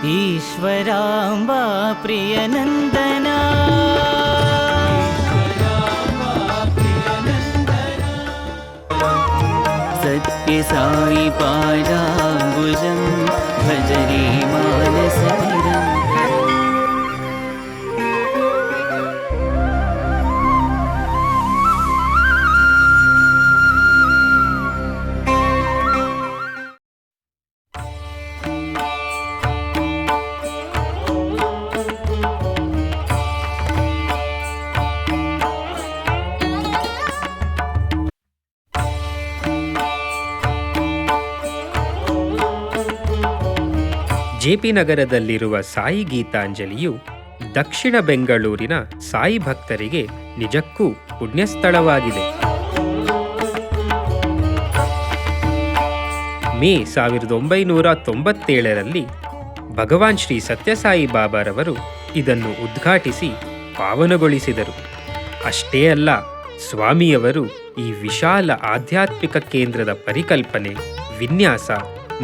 ಈಶ್ವರಾಂಬಾ ಪ್ರಿಯನಂದನ ಸತ್ಯ ಸಾಯಿ ಪಾದಾಂಬುಜಂ ಭಜರಿ ಮಾನಸವಿರಂ. ಜೆಪಿ ನಗರದಲ್ಲಿರುವ ಸಾಯಿ ಗೀತಾಂಜಲಿಯು ದಕ್ಷಿಣ ಬೆಂಗಳೂರಿನ ಸಾಯಿ ಭಕ್ತರಿಗೆ ನಿಜಕ್ಕೂ ಪುಣ್ಯಸ್ಥಳವಾಗಿದೆ. ಮೇ 1997ರಲ್ಲಿ ಭಗವಾನ್ ಶ್ರೀ ಸತ್ಯಸಾಯಿ ಬಾಬಾರವರು ಇದನ್ನು ಉದ್ಘಾಟಿಸಿ ಪಾವನಗೊಳಿಸಿದರು. ಅಷ್ಟೇ ಅಲ್ಲ, ಸ್ವಾಮಿಯವರು ಈ ವಿಶಾಲ ಆಧ್ಯಾತ್ಮಿಕ ಕೇಂದ್ರದ ಪರಿಕಲ್ಪನೆ, ವಿನ್ಯಾಸ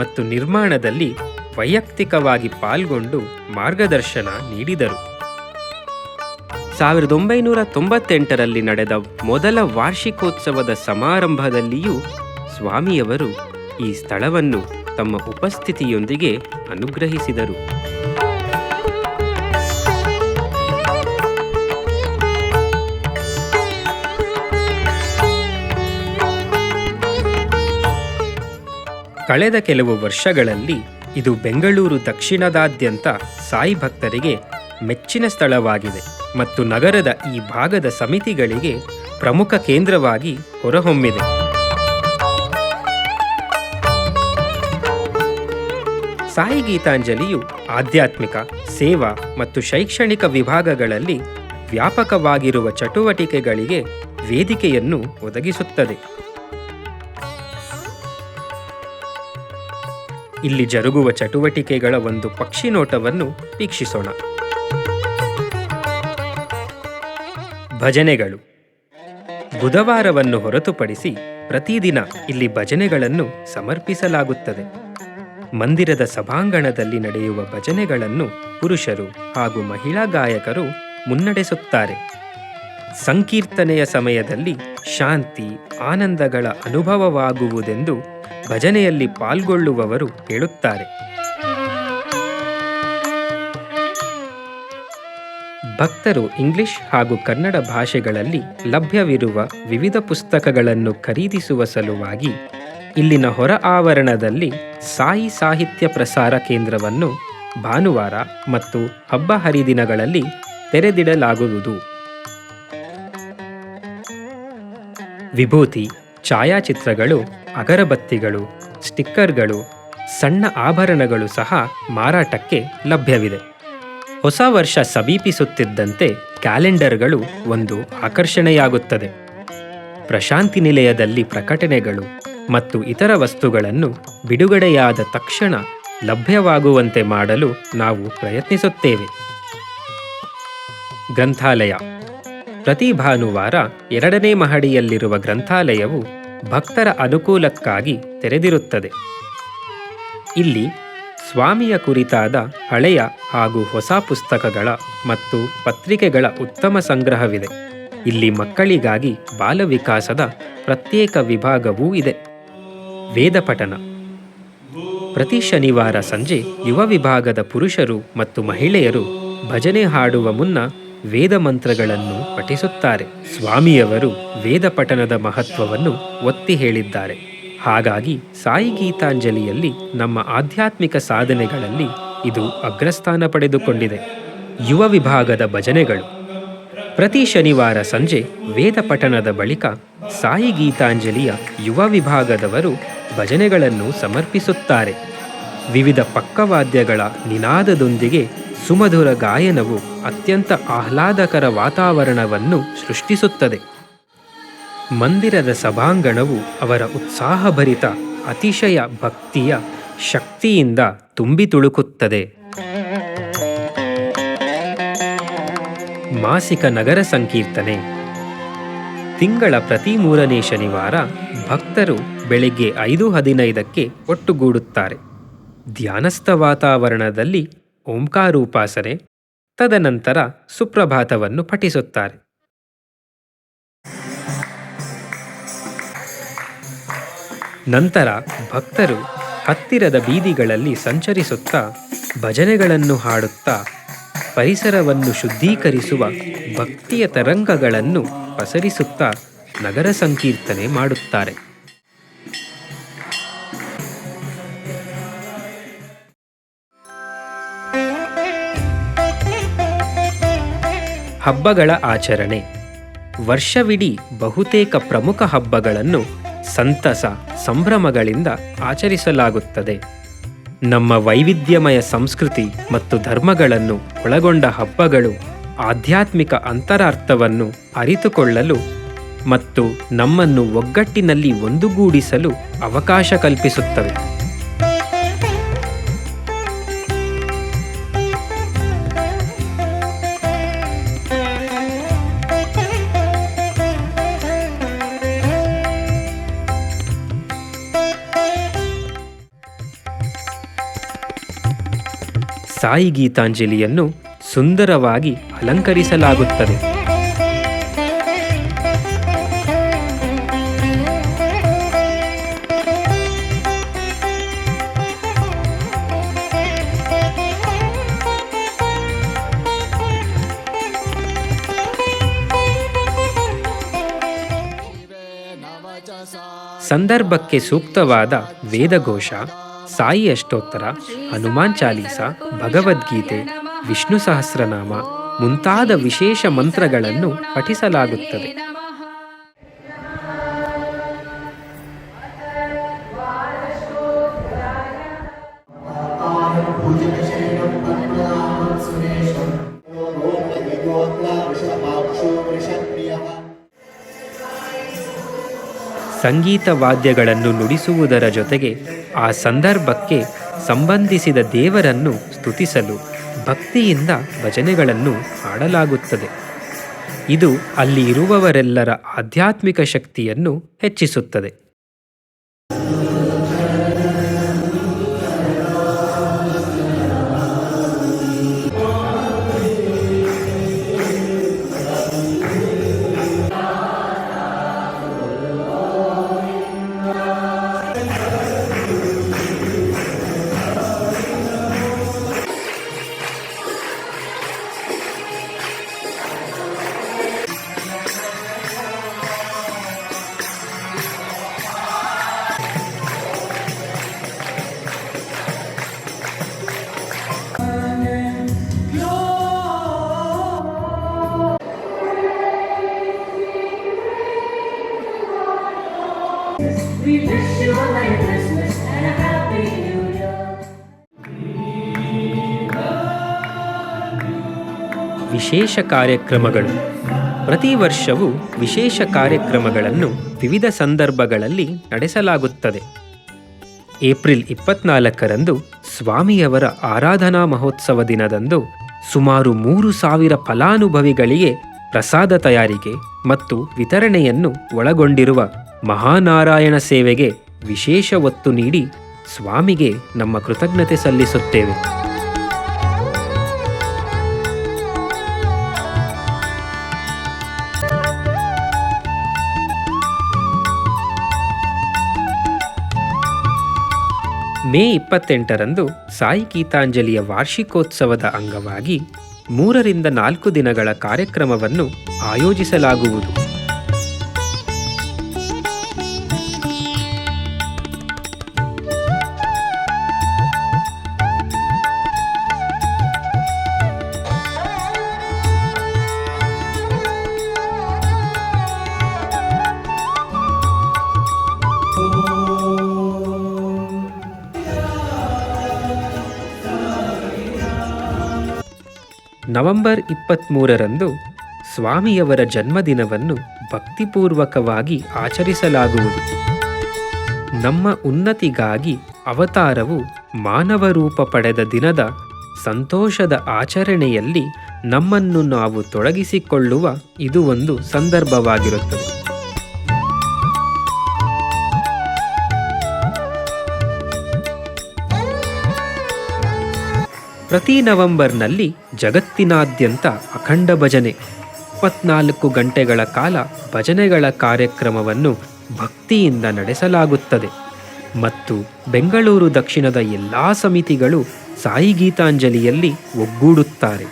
ಮತ್ತು ನಿರ್ಮಾಣದಲ್ಲಿ ವೈಯಕ್ತಿಕವಾಗಿ ಪಾಲ್ಗೊಂಡು ಮಾರ್ಗದರ್ಶನ ನೀಡಿದರು. 1998ರಲ್ಲಿ ನಡೆದ ಮೊದಲ ವಾರ್ಷಿಕೋತ್ಸವದ ಸಮಾರಂಭದಲ್ಲಿಯೂ ಸ್ವಾಮಿಯವರು ಈ ಸ್ಥಳವನ್ನು ತಮ್ಮ ಉಪಸ್ಥಿತಿಯೊಂದಿಗೆ ಅನುಗ್ರಹಿಸಿದರು. ಕಳೆದ ಕೆಲವು ವರ್ಷಗಳಲ್ಲಿ ಇದು ಬೆಂಗಳೂರು ದಕ್ಷಿಣದಾದ್ಯಂತ ಸಾಯಿ ಭಕ್ತರಿಗೆ ಮೆಚ್ಚಿನ ಸ್ಥಳವಾಗಿದೆ ಮತ್ತು ನಗರದ ಈ ಭಾಗದ ಸಮಿತಿಗಳಿಗೆ ಪ್ರಮುಖ ಕೇಂದ್ರವಾಗಿ ಹೊರಹೊಮ್ಮಿದೆ. ಸಾಯಿ ಗೀತಾಂಜಲಿಯು ಆಧ್ಯಾತ್ಮಿಕ, ಸೇವಾ ಮತ್ತು ಶೈಕ್ಷಣಿಕ ವಿಭಾಗಗಳಲ್ಲಿ ವ್ಯಾಪಕವಾಗಿರುವ ಚಟುವಟಿಕೆಗಳಿಗೆ ವೇದಿಕೆಯನ್ನು ಒದಗಿಸುತ್ತದೆ. ಇಲ್ಲಿ ಜರುಗುವ ಚಟುವಟಿಕೆಗಳ ಒಂದು ಪಕ್ಷಿ ನೋಟವನ್ನು ವೀಕ್ಷಿಸೋಣ. ಭಜನೆಗಳು. ಬುಧವಾರವನ್ನು ಹೊರತುಪಡಿಸಿ ಪ್ರತಿದಿನ ಇಲ್ಲಿ ಭಜನೆಗಳನ್ನು ಸಮರ್ಪಿಸಲಾಗುತ್ತದೆ. ಮಂದಿರದ ಸಭಾಂಗಣದಲ್ಲಿ ನಡೆಯುವ ಭಜನೆಗಳನ್ನು ಪುರುಷರು ಹಾಗೂ ಮಹಿಳಾ ಗಾಯಕರು ಮುನ್ನಡೆಸುತ್ತಾರೆ. ಸಂಕೀರ್ತನೆಯ ಸಮಯದಲ್ಲಿ ಶಾಂತಿ, ಆನಂದಗಳ ಅನುಭವವಾಗುವುದೆಂದು ಭಜನೆಯಲ್ಲಿ ಪಾಲ್ಗೊಳ್ಳುವವರು ಹೇಳುತ್ತಾರೆ. ಭಕ್ತರು ಇಂಗ್ಲಿಷ್ ಹಾಗೂ ಕನ್ನಡ ಭಾಷೆಗಳಲ್ಲಿ ಲಭ್ಯವಿರುವ ವಿವಿಧ ಪುಸ್ತಕಗಳನ್ನು ಖರೀದಿಸುವ ಸಲುವಾಗಿ ಇಲ್ಲಿನ ಹೊರ ಆವರಣದಲ್ಲಿ ಸಾಯಿ ಸಾಹಿತ್ಯ ಪ್ರಸಾರ ಕೇಂದ್ರವನ್ನು ಭಾನುವಾರ ಮತ್ತು ಹಬ್ಬ ಹರಿದಿನಗಳಲ್ಲಿ ತೆರೆದಿಡಲಾಗುವುದು. ವಿಭೂತಿ, ಛಾಯಾಚಿತ್ರಗಳು, ಅಗರಬತ್ತಿಗಳು, ಸ್ಟಿಕ್ಕರ್ಗಳು, ಸಣ್ಣ ಆಭರಣಗಳು ಸಹ ಮಾರಾಟಕ್ಕೆ ಲಭ್ಯವಿದೆ. ಹೊಸ ವರ್ಷ ಸಮೀಪಿಸುತ್ತಿದ್ದಂತೆ ಕ್ಯಾಲೆಂಡರ್ಗಳು ಒಂದು ಆಕರ್ಷಣೆಯಾಗುತ್ತದೆ. ಪ್ರಶಾಂತಿ ನಿಲಯದಲ್ಲಿ ಪ್ರಕಟಣೆಗಳು ಮತ್ತು ಇತರ ವಸ್ತುಗಳನ್ನು ಬಿಡುಗಡೆಯಾದ ತಕ್ಷಣ ಲಭ್ಯವಾಗುವಂತೆ ಮಾಡಲು ನಾವು ಪ್ರಯತ್ನಿಸುತ್ತೇವೆ. ಗ್ರಂಥಾಲಯ. ಪ್ರತಿ ಭಾನುವಾರ 2ನೇ ಮಹಡಿಯಲ್ಲಿರುವ ಗ್ರಂಥಾಲಯವು ಭಕ್ತರ ಅನುಕೂಲಕ್ಕಾಗಿ ತೆರೆದಿರುತ್ತದೆ. ಇಲ್ಲಿ ಸ್ವಾಮಿಯ ಕುರಿತಾದ ಹಳೆಯ ಹಾಗೂ ಹೊಸ ಪುಸ್ತಕಗಳ ಮತ್ತು ಪತ್ರಿಕೆಗಳ ಉತ್ತಮ ಸಂಗ್ರಹವಿದೆ. ಇಲ್ಲಿ ಮಕ್ಕಳಿಗಾಗಿ ಬಾಲವಿಕಾಸದ ಪ್ರತ್ಯೇಕ ವಿಭಾಗವೂ ಇದೆ. ವೇದ ಪಠನ. ಪ್ರತಿ ಶನಿವಾರ ಸಂಜೆ ಯುವ ವಿಭಾಗದ ಪುರುಷರು ಮತ್ತು ಮಹಿಳೆಯರು ಭಜನೆ ಹಾಡುವ ಮುನ್ನ ವೇದ ಮಂತ್ರಗಳನ್ನು ಪಠಿಸುತ್ತಾರೆ. ಸ್ವಾಮಿಯವರು ವೇದ ಪಠನದ ಮಹತ್ವವನ್ನು ಒತ್ತಿ ಹೇಳಿದ್ದಾರೆ. ಹಾಗಾಗಿ ಸಾಯಿ ಗೀತಾಂಜಲಿಯಲ್ಲಿ ನಮ್ಮ ಆಧ್ಯಾತ್ಮಿಕ ಸಾಧನೆಗಳಲ್ಲಿ ಇದು ಅಗ್ರಸ್ಥಾನ ಪಡೆದುಕೊಂಡಿದೆ. ಯುವ ವಿಭಾಗದ ಭಜನೆಗಳು. ಪ್ರತಿ ಶನಿವಾರ ಸಂಜೆ ವೇದ ಪಠನದ ಬಳಿಕ ಸಾಯಿ ಗೀತಾಂಜಲಿಯ ಯುವ ವಿಭಾಗದವರು ಭಜನೆಗಳನ್ನು ಸಮರ್ಪಿಸುತ್ತಾರೆ. ವಿವಿಧ ಪಕ್ಕವಾದ್ಯಗಳ ನಿನಾದದೊಂದಿಗೆ ಸುಮಧುರ ಗಾಯನವು ಅತ್ಯಂತ ಆಹ್ಲಾದಕರ ವಾತಾವರಣವನ್ನು ಸೃಷ್ಟಿಸುತ್ತದೆ. ಮಂದಿರದ ಸಭಾಂಗಣವು ಅವರ ಉತ್ಸಾಹಭರಿತ ಅತಿಶಯ ಭಕ್ತಿಯ ಶಕ್ತಿಯಿಂದ ತುಂಬಿ ತುಳುಕುತ್ತದೆ. ಮಾಸಿಕ ನಗರ ಸಂಕೀರ್ತನೆ. ತಿಂಗಳ ಪ್ರತಿ 3ನೇ ಶನಿವಾರ ಭಕ್ತರು ಬೆಳಿಗ್ಗೆ 5:15ಕ್ಕೆ ಒಟ್ಟುಗೂಡುತ್ತಾರೆ. ಧ್ಯಾನಸ್ಥ ವಾತಾವರಣದಲ್ಲಿ ಓಂಕಾರೋಪಾಸನೆ, ತದನಂತರ ಸುಪ್ರಭಾತವನ್ನು ಪಠಿಸುತ್ತಾರೆ. ನಂತರ ಭಕ್ತರು ಹತ್ತಿರದ ಬೀದಿಗಳಲ್ಲಿ ಸಂಚರಿಸುತ್ತಾ ಭಜನೆಗಳನ್ನು ಹಾಡುತ್ತಾ ಪರಿಸರವನ್ನು ಶುದ್ಧೀಕರಿಸುವ ಭಕ್ತಿಯ ತರಂಗಗಳನ್ನು ಪಸರಿಸುತ್ತಾ ನಗರ ಸಂಕೀರ್ತನೆ ಮಾಡುತ್ತಾರೆ. ಹಬ್ಬಗಳ ಆಚರಣೆ. ವರ್ಷವಿಡೀ ಬಹುತೇಕ ಪ್ರಮುಖ ಹಬ್ಬಗಳನ್ನು ಸಂತಸ ಸಂಭ್ರಮಗಳಿಂದ ಆಚರಿಸಲಾಗುತ್ತದೆ. ನಮ್ಮ ವೈವಿಧ್ಯಮಯ ಸಂಸ್ಕೃತಿ ಮತ್ತು ಧರ್ಮಗಳನ್ನು ಒಳಗೊಂಡ ಹಬ್ಬಗಳು ಆಧ್ಯಾತ್ಮಿಕ ಅಂತರಾರ್ಥವನ್ನು ಅರಿತುಕೊಳ್ಳಲು ಮತ್ತು ನಮ್ಮನ್ನು ಒಗ್ಗಟ್ಟಿನಲ್ಲಿ ಒಂದುಗೂಡಿಸಲು ಅವಕಾಶ ಕಲ್ಪಿಸುತ್ತವೆ. ಸಾಯಿ ಗೀತಾಂಜಲಿಯನ್ನು ಸುಂದರವಾಗಿ ಅಲಂಕರಿಸಲಾಗುತ್ತದೆ. ಸಂದರ್ಭಕ್ಕೆ ಸೂಕ್ತವಾದ ವೇದಘೋಷ, ಸಾಯಿ ಅಷ್ಟೋತ್ತರ, ಹನುಮಾನ್ ಚಾಲೀಸ, ಭಗವದ್ಗೀತೆ, ವಿಷ್ಣು ಸಹಸ್ರನಾಮ ಮುಂತಾದ ವಿಶೇಷ ಮಂತ್ರಗಳನ್ನು ಪಠಿಸಲಾಗುತ್ತದೆ. ಸಂಗೀತ ವಾದ್ಯಗಳನ್ನು ನುಡಿಸುವುದರ ಜೊತೆಗೆ ಆ ಸಂದರ್ಭಕ್ಕೆ ಸಂಬಂಧಿಸಿದ ದೇವರನ್ನು ಸ್ತುತಿಸಲು ಭಕ್ತಿಯಿಂದ ಭಜನೆಗಳನ್ನು ಹಾಡಲಾಗುತ್ತದೆ. ಇದು ಅಲ್ಲಿ ಇರುವವರೆಲ್ಲರ ಆಧ್ಯಾತ್ಮಿಕ ಶಕ್ತಿಯನ್ನು ಹೆಚ್ಚಿಸುತ್ತದೆ. We wish you a Merry Christmas and a Happy New Year. ವಿಶೇಷ ಕಾರ್ಯಕ್ರಮಗಳು. ಪ್ರತಿ ವರ್ಷವೂ ವಿಶೇಷ ಕಾರ್ಯಕ್ರಮಗಳನ್ನು ವಿವಿಧ ಸಂದರ್ಭಗಳಲ್ಲಿ ನಡೆಸಲಾಗುತ್ತದೆ. ಏಪ್ರಿಲ್ 24ರಂದು ಸ್ವಾಮಿಯವರ ಆರಾಧನಾ ಮಹೋತ್ಸವ ದಿನದಂದು ಸುಮಾರು 3,000 ಫಲಾನುಭವಿಗಳಿಗೆ ಪ್ರಸಾದ ತಯಾರಿಕೆ ಮತ್ತು ವಿತರಣೆಯನ್ನು ಒಳಗೊಂಡಿರುವ ಮಹಾನಾರಾಯಣ ಸೇವೆಗೆ ವಿಶೇಷ ಒತ್ತು ನೀಡಿ ಸ್ವಾಮಿಗೆ ನಮ್ಮ ಕೃತಜ್ಞತೆ ಸಲ್ಲಿಸುತ್ತೇವೆ. ಮೇ 28ರಂದು ಸಾಯಿ ಗೀತಾಂಜಲಿಯ ವಾರ್ಷಿಕೋತ್ಸವದ ಅಂಗವಾಗಿ 3 ರಿಂದ 4 ದಿನಗಳ ಕಾರ್ಯಕ್ರಮವನ್ನು ಆಯೋಜಿಸಲಾಗುವುದು. ನವೆಂಬರ್ 23ರಂದು ಸ್ವಾಮಿಯವರ ಜನ್ಮದಿನವನ್ನು ಭಕ್ತಿಪೂರ್ವಕವಾಗಿ ಆಚರಿಸಲಾಗುವುದು. ನಮ್ಮ ಉನ್ನತಿಗಾಗಿ ಅವತಾರವು ಮಾನವ ರೂಪ ಪಡೆದ ದಿನದ ಸಂತೋಷದ ಆಚರಣೆಯಲ್ಲಿ ನಮ್ಮನ್ನು ನಾವು ತೊಡಗಿಸಿಕೊಳ್ಳುವ ಇದು ಒಂದು ಸಂದರ್ಭವಾಗಿರುತ್ತದೆ. ಪ್ರತಿ ನವೆಂಬರ್ನಲ್ಲಿ ಜಗತ್ತಿನಾದ್ಯಂತ ಅಖಂಡ ಭಜನೆ 24 ಗಂಟೆಗಳ ಕಾಲ ಭಜನೆಗಳ ಕಾರ್ಯಕ್ರಮವನ್ನು ಭಕ್ತಿಯಿಂದ ನಡೆಸಲಾಗುತ್ತದೆ ಮತ್ತು ಬೆಂಗಳೂರು ದಕ್ಷಿಣದ ಎಲ್ಲ ಸಮಿತಿಗಳು ಸಾಯಿ ಗೀತಾಂಜಲಿಯಲ್ಲಿ ಒಗ್ಗೂಡುತ್ತಾರೆ.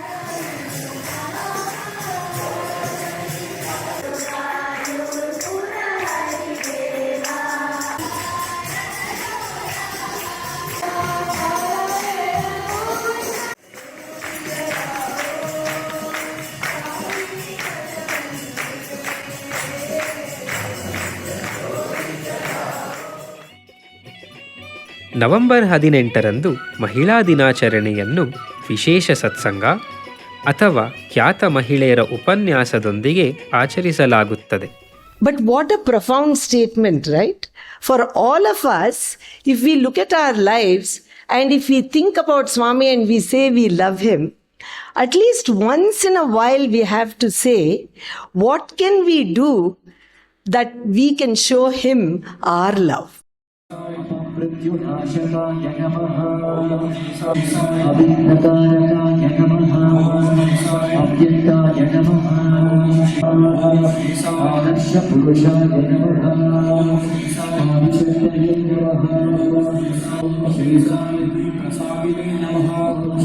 ನವೆಂಬರ್ 18ರಂದು ಮಹಿಳಾ ದಿನಾಚರಣೆಯನ್ನು ವಿಶೇಷ ಸತ್ಸಂಗ ಅಥವಾ ಖ್ಯಾತ ಮಹಿಳೆಯರ ಉಪನ್ಯಾಸದೊಂದಿಗೆ ಆಚರಿಸಲಾಗುತ್ತದೆ. But what a profound statement, right? For all of us, if we look at our lives and if we think about Swami and we say we love him, at least once in a while we have to say, what can we do that we can show him our love? मृत्युनाशकाय नमः अभिन्नकारकाय नमः अव्यक्ताय नमः आदर्शपुरुषाय नमः आदिशक्तये नमः श्रीसायिप्रसादिने नमः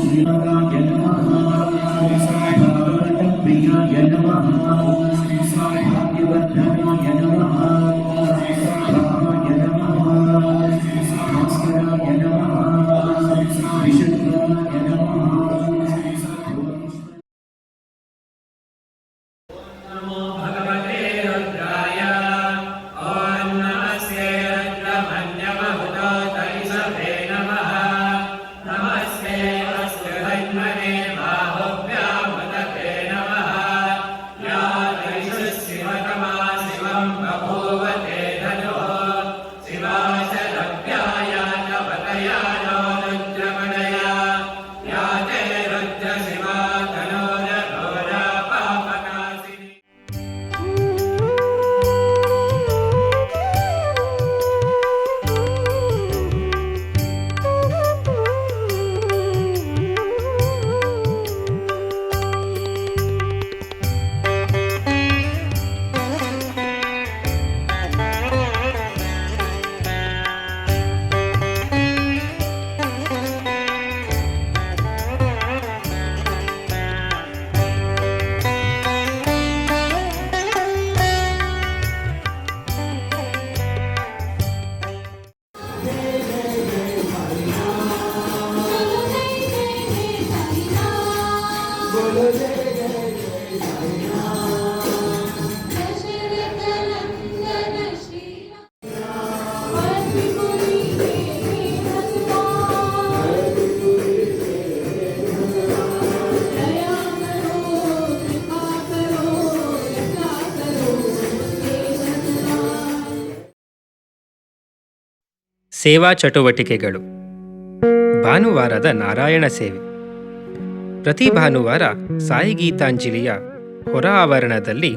श्रीरागाय नमः प्रियाय नमः भाग्यवर्धनाय नमः ಸೇವಾ ಚಟುವಟಿಕೆಗಳು. ಭಾನುವಾರದ ನಾರಾಯಣ ಸೇವೆ. ಪ್ರತಿ ಭಾನುವಾರ ಸಾಯಿ ಗೀತಾಂಜಲಿಯ ಹೊರ ಆವರಣದಲ್ಲಿ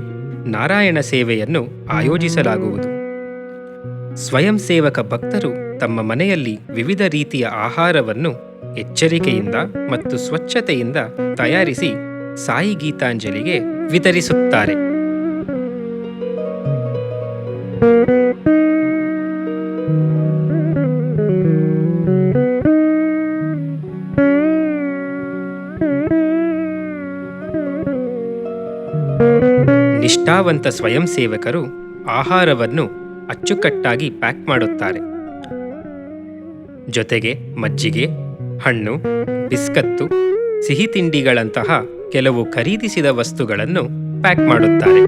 ನಾರಾಯಣ ಸೇವೆಯನ್ನು ಆಯೋಜಿಸಲಾಗುವುದು. ಸ್ವಯಂ ಸೇವಕ ಭಕ್ತರು ತಮ್ಮ ಮನೆಯಲ್ಲಿ ವಿವಿಧ ರೀತಿಯ ಆಹಾರವನ್ನು ಎಚ್ಚರಿಕೆಯಿಂದ ಮತ್ತು ಸ್ವಚ್ಛತೆಯಿಂದ ತಯಾರಿಸಿ ಸಾಯಿ ಗೀತಾಂಜಲಿಗೆ ವಿತರಿಸುತ್ತಾರೆ. ನಿಷ್ಠಾವಂತ ಸ್ವಯಂ ಸೇವಕರು ಆಹಾರವನ್ನು ಅಚ್ಚುಕಟ್ಟಾಗಿ ಪ್ಯಾಕ್ ಮಾಡುತ್ತಾರೆ. ಜೊತೆಗೆ ಮಜ್ಜಿಗೆ, ಹಣ್ಣು, ಬಿಸ್ಕತ್ತು, ಸಿಹಿ ತಿಂಡಿಗಳಂತಹ ಕೆಲವು ಖರೀದಿಸಿದ ವಸ್ತುಗಳನ್ನು ಪ್ಯಾಕ್ ಮಾಡುತ್ತಾರೆ.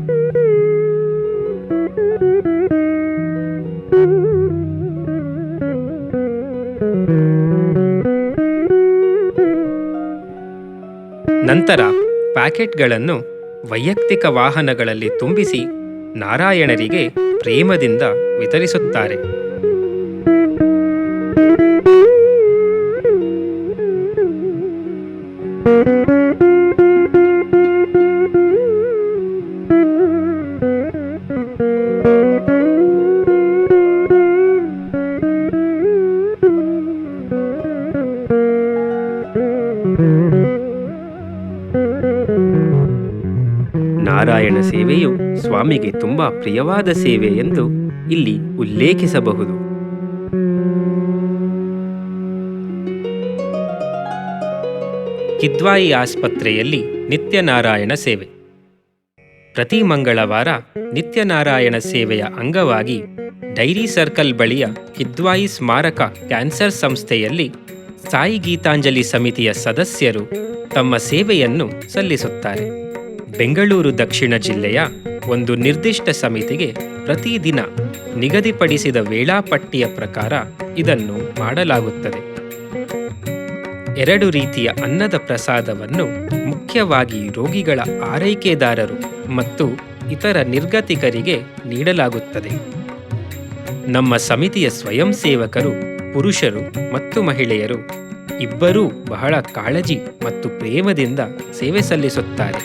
ನಂತರ ಪ್ಯಾಕೆಟ್ಗಳನ್ನು ವೈಯಕ್ತಿಕ ವಾಹನಗಳಲ್ಲಿ ತುಂಬಿಸಿ ನಾರಾಯಣರಿಗೆ ಪ್ರೇಮದಿಂದ ವಿತರಿಸುತ್ತಾರೆ. ನಾರಾಯಣ ಸೇವೆಯು ಸ್ವಾಮಿಗೆ ತುಂಬಾ ಪ್ರಿಯವಾದ ಸೇವೆ ಎಂದು ಇಲ್ಲಿ ಉಲ್ಲೇಖಿಸಬಹುದು. ಕಿದ್ವಾಯಿ ಆಸ್ಪತ್ರೆಯಲ್ಲಿ ನಿತ್ಯನಾರಾಯಣ ಸೇವೆ. ಪ್ರತಿ ಮಂಗಳವಾರ ನಿತ್ಯನಾರಾಯಣ ಸೇವೆಯ ಅಂಗವಾಗಿ ಡೈರಿ ಸರ್ಕಲ್ ಬಳಿಯ ಕಿದ್ವಾಯಿ ಸ್ಮಾರಕ ಕ್ಯಾನ್ಸರ್ ಸಂಸ್ಥೆಯಲ್ಲಿ ಸಾಯಿ ಗೀತಾಂಜಲಿ ಸಮಿತಿಯ ಸದಸ್ಯರು ತಮ್ಮ ಸೇವೆಯನ್ನು ಸಲ್ಲಿಸುತ್ತಾರೆ. ಬೆಂಗಳೂರು ದಕ್ಷಿಣ ಜಿಲ್ಲೆಯ ಒಂದು ನಿರ್ದಿಷ್ಟ ಸಮಿತಿಗೆ ಪ್ರತಿದಿನ ನಿಗದಿಪಡಿಸಿದ ವೇಳಾಪಟ್ಟಿಯ ಪ್ರಕಾರ ಇದನ್ನು ಮಾಡಲಾಗುತ್ತದೆ. 2 ರೀತಿಯ ಅನ್ನದ ಪ್ರಸಾದವನ್ನು ಮುಖ್ಯವಾಗಿ ರೋಗಿಗಳ ಆರೈಕೆದಾರರು ಮತ್ತು ಇತರ ನಿರ್ಗತಿಕರಿಗೆ ನೀಡಲಾಗುತ್ತದೆ. ನಮ್ಮ ಸಮಿತಿಯ ಸ್ವಯಂ ಸೇವಕರು ಪುರುಷರು ಮತ್ತು ಮಹಿಳೆಯರು ಇಬ್ಬರೂ ಬಹಳ ಕಾಳಜಿ ಮತ್ತು ಪ್ರೇಮದಿಂದ ಸೇವೆ ಸಲ್ಲಿಸುತ್ತಾರೆ.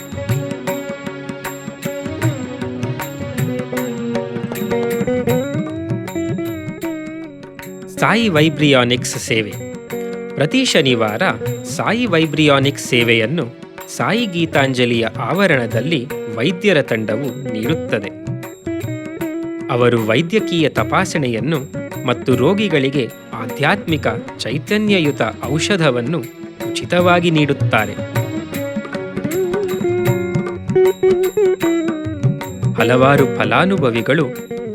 ಸಾಯಿ ವೈಬ್ರಿಯಾನಿಕ್ಸ್ ಸೇವೆ. ಪ್ರತಿ ಶನಿವಾರ ಸಾಯಿ ವೈಬ್ರಿಯಾನಿಕ್ಸ್ ಸೇವೆಯನ್ನು ಸಾಯಿ ಗೀತಾಂಜಲಿಯ ಆವರಣದಲ್ಲಿ ವೈದ್ಯರ ತಂಡವು ನೀಡುತ್ತದೆ. ಅವರು ವೈದ್ಯಕೀಯ ತಪಾಸಣೆಯನ್ನು ಮತ್ತು ರೋಗಿಗಳಿಗೆ ಆಧ್ಯಾತ್ಮಿಕ ಚೈತನ್ಯಯುತ ಔಷಧವನ್ನು ಉಚಿತವಾಗಿ ನೀಡುತ್ತಾರೆ. ಹಲವಾರು ಫಲಾನುಭವಿಗಳು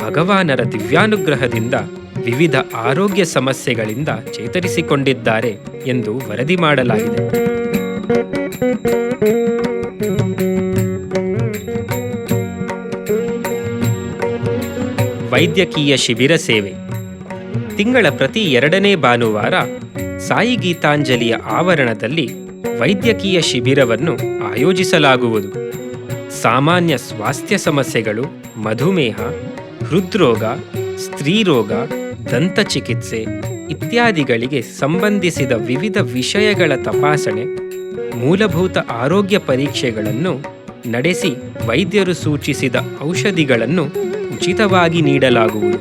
ಭಗವಾನರ ದಿವ್ಯಾನುಗ್ರಹದಿಂದ ವಿವಿಧ ಆರೋಗ್ಯ ಸಮಸ್ಯೆಗಳಿಂದ ಚೇತರಿಸಿಕೊಂಡಿದ್ದಾರೆ ಎಂದು ವರದಿ ಮಾಡಲಾಗಿದೆ. ವೈದ್ಯಕೀಯ ಶಿಬಿರ ಸೇವೆ. ತಿಂಗಳ ಪ್ರತಿ 2ನೇ ಭಾನುವಾರ ಸಾಯಿ ಗೀತಾಂಜಲಿಯ ಆವರಣದಲ್ಲಿ ವೈದ್ಯಕೀಯ ಶಿಬಿರವನ್ನು ಆಯೋಜಿಸಲಾಗುವುದು. ಸಾಮಾನ್ಯ ಸ್ವಾಸ್ಥ್ಯ ಸಮಸ್ಯೆಗಳು, ಮಧುಮೇಹ, ಹೃದ್ರೋಗ, ಸ್ತ್ರೀರೋಗ, ದಂತಚಿಕಿತ್ಸೆ ಇತ್ಯಾದಿಗಳಿಗೆ ಸಂಬಂಧಿಸಿದ ವಿವಿಧ ವಿಷಯಗಳ ತಪಾಸಣೆ, ಮೂಲಭೂತ ಆರೋಗ್ಯ ಪರೀಕ್ಷೆಗಳನ್ನು ನಡೆಸಿ ವೈದ್ಯರು ಸೂಚಿಸಿದ ಔಷಧಿಗಳನ್ನು ಉಚಿತವಾಗಿ ನೀಡಲಾಗುವುದು.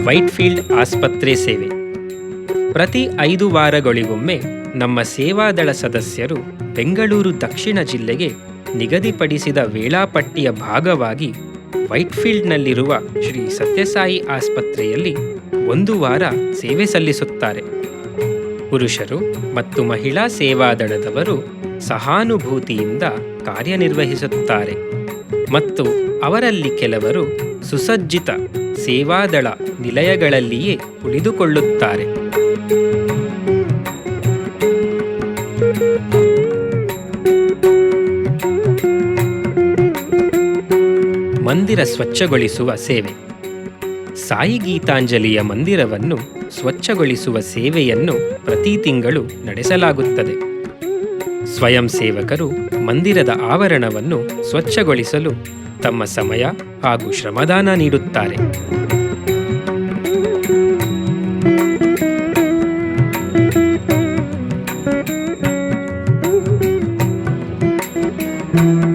ವೈಟ್ಫೀಲ್ಡ್ ಆಸ್ಪತ್ರೆ ಸೇವೆ. ಪ್ರತಿ 5 ವಾರಗಳಿಗೊಮ್ಮೆ ನಮ್ಮ ಸೇವಾದಳ ಸದಸ್ಯರು ಬೆಂಗಳೂರು ದಕ್ಷಿಣ ಜಿಲ್ಲೆಗೆ ನಿಗದಿಪಡಿಸಿದ ವೇಳಾಪಟ್ಟಿಯ ಭಾಗವಾಗಿ ವೈಟ್ಫೀಲ್ಡ್ನಲ್ಲಿರುವ ಶ್ರೀ ಸತ್ಯಸಾಯಿ ಆಸ್ಪತ್ರೆಯಲ್ಲಿ 1 ವಾರ ಸೇವೆ ಸಲ್ಲಿಸುತ್ತಾರೆ. ಪುರುಷರು ಮತ್ತು ಮಹಿಳಾ ಸೇವಾದಳದವರು ಸಹಾನುಭೂತಿಯಿಂದ ಕಾರ್ಯನಿರ್ವಹಿಸುತ್ತಾರೆ ಮತ್ತು ಅವರಲ್ಲಿ ಕೆಲವರು ಸುಸಜ್ಜಿತ ಸೇವಾದಳ ನಿಲಯಗಳಲ್ಲಿಯೇ ಉಳಿದುಕೊಳ್ಳುತ್ತಾರೆ. ಮಂದಿರ ಸ್ವಚ್ಛಗೊಳಿಸುವ ಸೇವೆ. ಸಾಯಿ ಗೀತಾಂಜಲಿಯ ಮಂದಿರವನ್ನು ಸ್ವಚ್ಛಗೊಳಿಸುವ ಸೇವೆಯನ್ನು ಪ್ರತಿ ತಿಂಗಳು ನಡೆಸಲಾಗುತ್ತದೆ. ಸ್ವಯಂ ಸೇವಕರು ಮಂದಿರದ ಆವರಣವನ್ನು ಸ್ವಚ್ಛಗೊಳಿಸಲು ತಮ್ಮ ಸಮಯ ಹಾಗೂ ಶ್ರಮದಾನ ನೀಡುತ್ತಾರೆ.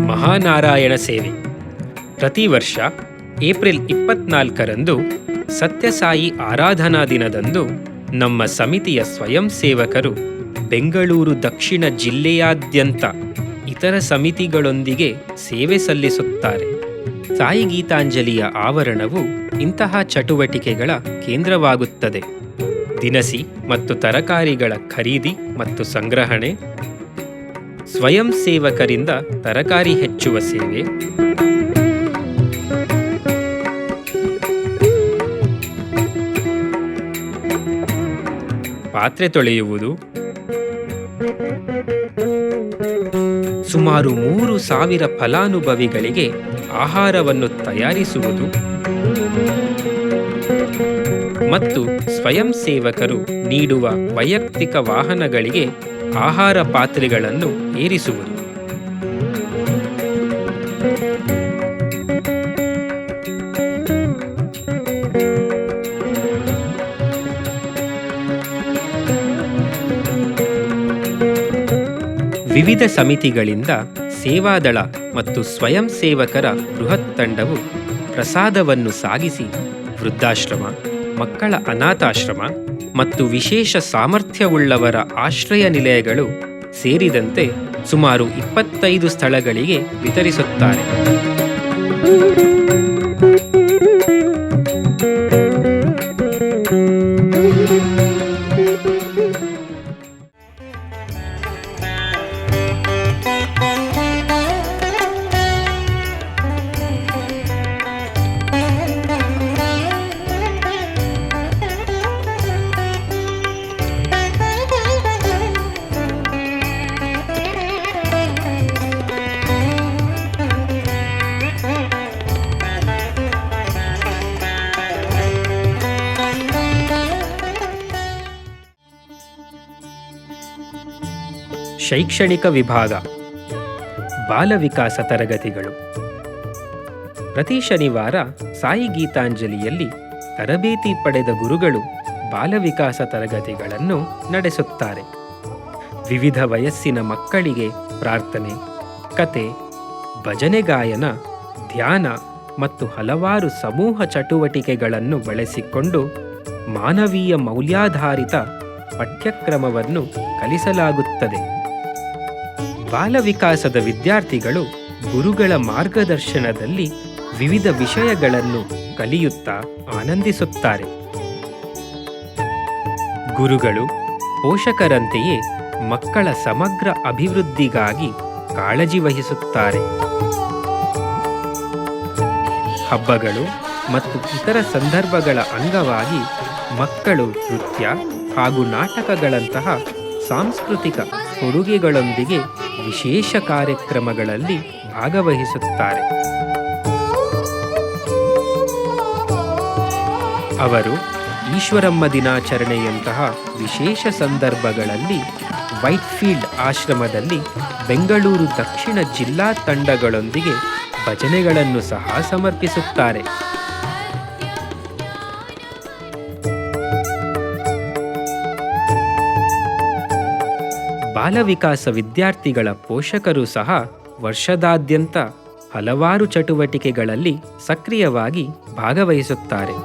ಮಹಾನಾರಾಯಣ ಸೇವೆ. ಪ್ರತಿ ವರ್ಷ ಏಪ್ರಿಲ್ 24ರಂದು ಸತ್ಯಸಾಯಿ ಆರಾಧನಾ ದಿನದಂದು ನಮ್ಮ ಸಮಿತಿಯ ಸ್ವಯಂ ಸೇವಕರು ಬೆಂಗಳೂರು ದಕ್ಷಿಣ ಜಿಲ್ಲೆಯಾದ್ಯಂತ ಇತರ ಸಮಿತಿಗಳೊಂದಿಗೆ ಸೇವೆ ಸಲ್ಲಿಸುತ್ತಾರೆ. ಸಾಯಿ ಗೀತಾಂಜಲಿಯ ಆವರಣವು ಇಂತಹ ಚಟುವಟಿಕೆಗಳ ಕೇಂದ್ರವಾಗುತ್ತದೆ. ದಿನಸಿ ಮತ್ತು ತರಕಾರಿಗಳ ಖರೀದಿ ಮತ್ತು ಸಂಗ್ರಹಣೆ, ಸ್ವಯಂ ಸೇವಕರಿಂದ ತರಕಾರಿ ಹೆಚ್ಚುವ ಸೇವೆ, ಪಾತ್ರೆ ತೊಳೆಯುವುದು, ಸುಮಾರು 3,000 ಫಲಾನುಭವಿಗಳಿಗೆ ಆಹಾರವನ್ನು ತಯಾರಿಸುವುದು ಮತ್ತು ಸ್ವಯಂ ಸೇವಕರು ನೀಡುವ ವೈಯಕ್ತಿಕ ವಾಹನಗಳಿಗೆ ಆಹಾರ ಪಾತ್ರೆಗಳನ್ನು ಏರಿಸುವುದು. ವಿವಿಧ ಸಮಿತಿಗಳಿಂದ ಸೇವಾದಳ ಮತ್ತು ಸ್ವಯಂ ಸೇವಕರ ಬೃಹತ್ ತಂಡವು ಪ್ರಸಾದವನ್ನು ಸಾಗಿಸಿ ವೃದ್ಧಾಶ್ರಮ, ಮಕ್ಕಳ ಅನಾಥಾಶ್ರಮ ಮತ್ತು ವಿಶೇಷ ಸಾಮರ್ಥ್ಯವುಳ್ಳವರ ಆಶ್ರಯ ನಿಲಯಗಳು ಸೇರಿದಂತೆ ಸುಮಾರು 25 ಸ್ಥಳಗಳಿಗೆ ವಿತರಿಸುತ್ತಾರೆ. ಶೈಕ್ಷಣಿಕ ವಿಭಾಗ, ಬಾಲ ವಿಕಾಸ ತರಗತಿಗಳು. ಪ್ರತಿ ಶನಿವಾರ ಸಾಯಿ ಗೀತಾಂಜಲಿಯಲ್ಲಿ ತರಬೇತಿ ಪಡೆದ ಗುರುಗಳು ಬಾಲ ವಿಕಾಸ ತರಗತಿಗಳನ್ನು ನಡೆಸುತ್ತಾರೆ. ವಿವಿಧ ವಯಸ್ಸಿನ ಮಕ್ಕಳಿಗೆ ಪ್ರಾರ್ಥನೆ, ಕತೆ, ಭಜನೆ ಗಾಯನ, ಧ್ಯಾನ ಮತ್ತು ಹಲವಾರು ಸಮೂಹ ಚಟುವಟಿಕೆಗಳನ್ನು ಬಳಸಿಕೊಂಡು ಮಾನವೀಯ ಮೌಲ್ಯಾಧಾರಿತ ಪಠ್ಯಕ್ರಮವನ್ನು ಕಲಿಸಲಾಗುತ್ತದೆ. ಬಾಲ ವಿಕಾಸದ ವಿದ್ಯಾರ್ಥಿಗಳು ಗುರುಗಳ ಮಾರ್ಗದರ್ಶನದಲ್ಲಿ ವಿವಿಧ ವಿಷಯಗಳನ್ನು ಕಲಿಯುತ್ತಾ ಆನಂದಿಸುತ್ತಾರೆ. ಗುರುಗಳು ಪೋಷಕರಂತೆಯೇ ಮಕ್ಕಳ ಸಮಗ್ರ ಅಭಿವೃದ್ಧಿಗಾಗಿ ಕಾಳಜಿ ವಹಿಸುತ್ತಾರೆ. ಹಬ್ಬಗಳು ಮತ್ತು ಇತರ ಸಂದರ್ಭಗಳ ಅಂಗವಾಗಿ ಮಕ್ಕಳು ನೃತ್ಯ ಹಾಗೂ ನಾಟಕಗಳಂತಹ ಸಾಂಸ್ಕೃತಿಕ ಕೊಡುಗೆಗಳೊಂದಿಗೆ ವಿಶೇಷ ಕಾರ್ಯಕ್ರಮಗಳಲ್ಲಿ ಭಾಗವಹಿಸುತ್ತಾರೆ. ಅವರು ಈಶ್ವರಮ್ಮ ದಿನಾಚರಣೆಯಂತಹ ವಿಶೇಷ ಸಂದರ್ಭಗಳಲ್ಲಿ ವೈಟ್ಫೀಲ್ಡ್ ಆಶ್ರಮದಲ್ಲಿ ಬೆಂಗಳೂರು ದಕ್ಷಿಣ ಜಿಲ್ಲಾ ತಂಡಗಳೊಂದಿಗೆ ಭಜನೆಗಳನ್ನು ಸಹ ಸಮರ್ಪಿಸುತ್ತಾರೆ. ಬಾಲವಿಕಾಸ ವಿದ್ಯಾರ್ಥಿಗಳ ಪೋಷಕರು ಸಹ ವರ್ಷದಾದ್ಯಂತ ಹಲವಾರು ಚಟುವಟಿಕೆಗಳಲ್ಲಿ ಸಕ್ರಿಯವಾಗಿ ಭಾಗವಹಿಸುತ್ತಾರೆ.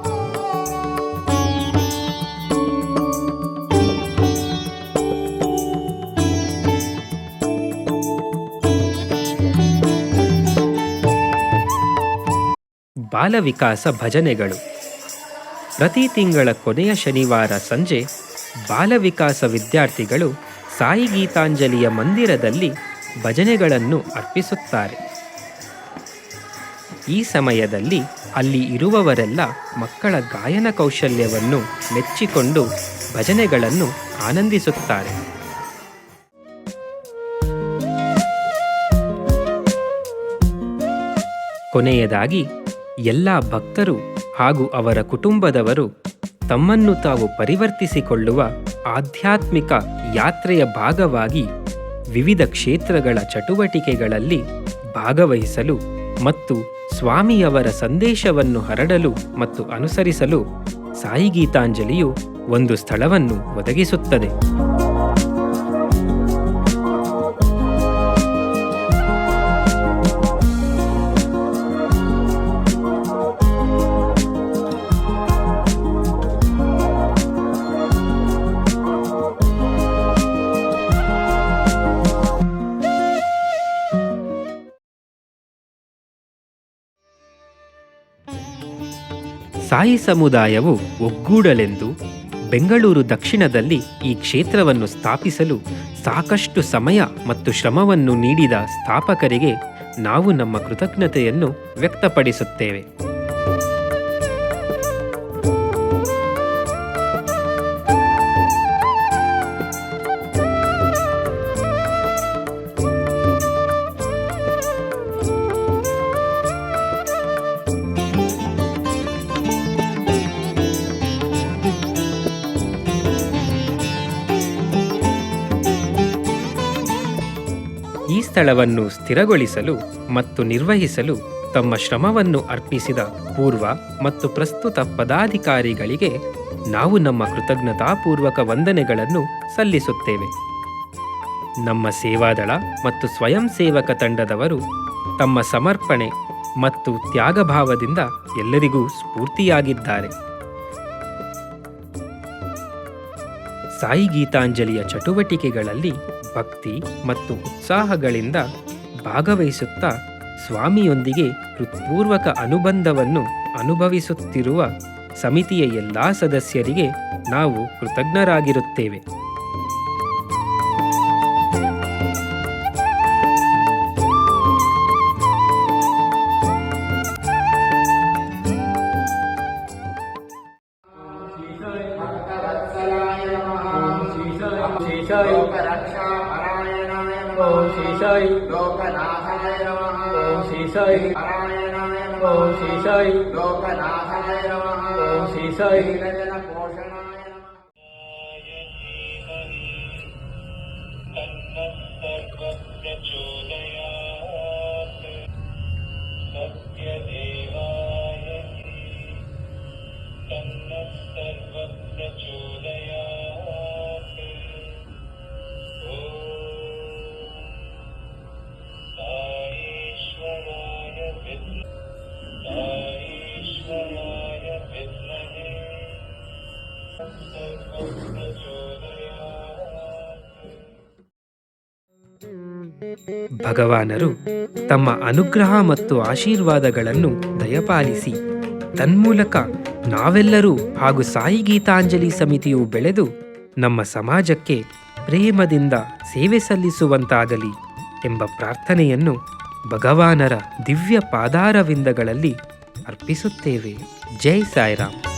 ಬಾಲವಿಕಾಸ ಭಜನೆಗಳು. ಪ್ರತಿ ತಿಂಗಳ ಕೊನೆಯ ಶನಿವಾರ ಸಂಜೆ ಬಾಲವಿಕಾಸ ವಿದ್ಯಾರ್ಥಿಗಳು ಸಾಯಿ ಗೀತಾಂಜಲಿಯ ಮಂದಿರದಲ್ಲಿ ಭಜನೆಗಳನ್ನು ಅರ್ಪಿಸುತ್ತಾರೆ. ಈ ಸಮಯದಲ್ಲಿ ಅಲ್ಲಿ ಇರುವವರೆಲ್ಲ ಮಕ್ಕಳ ಗಾಯನ ಕೌಶಲ್ಯವನ್ನು ಮೆಚ್ಚಿಕೊಂಡು ಭಜನೆಗಳನ್ನು ಆನಂದಿಸುತ್ತಾರೆ. ಕೊನೆಯದಾಗಿ ಎಲ್ಲ ಭಕ್ತರು ಹಾಗೂ ಅವರ ಕುಟುಂಬದವರು ತಮ್ಮನ್ನು ತಾವು ಪರಿವರ್ತಿಸಿಕೊಳ್ಳುವ ಆಧ್ಯಾತ್ಮಿಕ ಯಾತ್ರೆಯ ಭಾಗವಾಗಿ ವಿವಿಧ ಕ್ಷೇತ್ರಗಳ ಚಟುವಟಿಕೆಗಳಲ್ಲಿ ಭಾಗವಹಿಸಲು ಮತ್ತು ಸ್ವಾಮಿಯವರ ಸಂದೇಶವನ್ನು ಹರಡಲು ಮತ್ತು ಅನುಸರಿಸಲು ಸಾಯಿ ಗೀತಾಂಜಲಿಯು ಒಂದು ಸ್ಥಳವನ್ನು ಒದಗಿಸುತ್ತದೆ. ಸಾಯಿ ಸಮುದಾಯವು ಒಗ್ಗೂಡಲೆಂದು ಬೆಂಗಳೂರು ದಕ್ಷಿಣದಲ್ಲಿ ಈ ಕ್ಷೇತ್ರವನ್ನು ಸ್ಥಾಪಿಸಲು ಸಾಕಷ್ಟು ಸಮಯ ಮತ್ತು ಶ್ರಮವನ್ನು ನೀಡಿದ ಸ್ಥಾಪಕರಿಗೆ ನಾವು ನಮ್ಮ ಕೃತಜ್ಞತೆಯನ್ನು ವ್ಯಕ್ತಪಡಿಸುತ್ತೇವೆ. ಈ ಸ್ಥಳವನ್ನು ಸ್ಥಿರಗೊಳಿಸಲು ಮತ್ತು ನಿರ್ವಹಿಸಲು ತಮ್ಮ ಶ್ರಮವನ್ನು ಅರ್ಪಿಸಿದ ಪೂರ್ವ ಮತ್ತು ಪ್ರಸ್ತುತ ಪದಾಧಿಕಾರಿಗಳಿಗೆ ನಾವು ನಮ್ಮ ಕೃತಜ್ಞತಾಪೂರ್ವಕ ವಂದನೆಗಳನ್ನು ಸಲ್ಲಿಸುತ್ತೇವೆ. ನಮ್ಮ ಸೇವಾದಳ ಮತ್ತು ಸ್ವಯಂ ಸೇವಕ ತಂಡದವರು ತಮ್ಮ ಸಮರ್ಪಣೆ ಮತ್ತು ತ್ಯಾಗಭಾವದಿಂದ ಎಲ್ಲರಿಗೂ ಸ್ಫೂರ್ತಿಯಾಗಿದ್ದಾರೆ. ಸಾಯಿ ಗೀತಾಂಜಲಿಯ ಚಟುವಟಿಕೆಗಳಲ್ಲಿ ಭಕ್ತಿ ಮತ್ತು ಉತ್ಸಾಹಗಳಿಂದ ಭಾಗವಹಿಸುತ್ತಾ ಸ್ವಾಮಿಯೊಂದಿಗೆ ಹೃತ್ಪೂರ್ವಕ ಅನುಬಂಧವನ್ನು ಅನುಭವಿಸುತ್ತಿರುವ ಸಮಿತಿಯ ಎಲ್ಲ ಸದಸ್ಯರಿಗೆ ನಾವು ಕೃತಜ್ಞರಾಗಿರುತ್ತೇವೆ. ओम श्री साई लोकनाथाय नमः ओम श्री साई नारायणाय नमः ओम श्री साई लोकनाथाय नमः ओम श्री साई निरंजन पोषणाय ಭಗವಾನರು ತಮ್ಮ ಅನುಗ್ರಹ ಮತ್ತು ಆಶೀರ್ವಾದಗಳನ್ನು ದಯಪಾಲಿಸಿ ತನ್ಮೂಲಕ ನಾವೆಲ್ಲರೂ ಹಾಗೂ ಸಾಯಿ ಗೀತಾಂಜಲಿ ಸಮಿತಿಯು ಬೆಳೆದು ನಮ್ಮ ಸಮಾಜಕ್ಕೆ ಪ್ರೇಮದಿಂದ ಸೇವೆ ಸಲ್ಲಿಸುವಂತಾಗಲಿ ಎಂಬ ಪ್ರಾರ್ಥನೆಯನ್ನು ಭಗವಾನರ ದಿವ್ಯ ಪಾದಾರವಿಂದಗಳಲ್ಲಿ ಅರ್ಪಿಸುತ್ತೇವೆ. ಜೈ ಸಾಯಿರಾಮ್.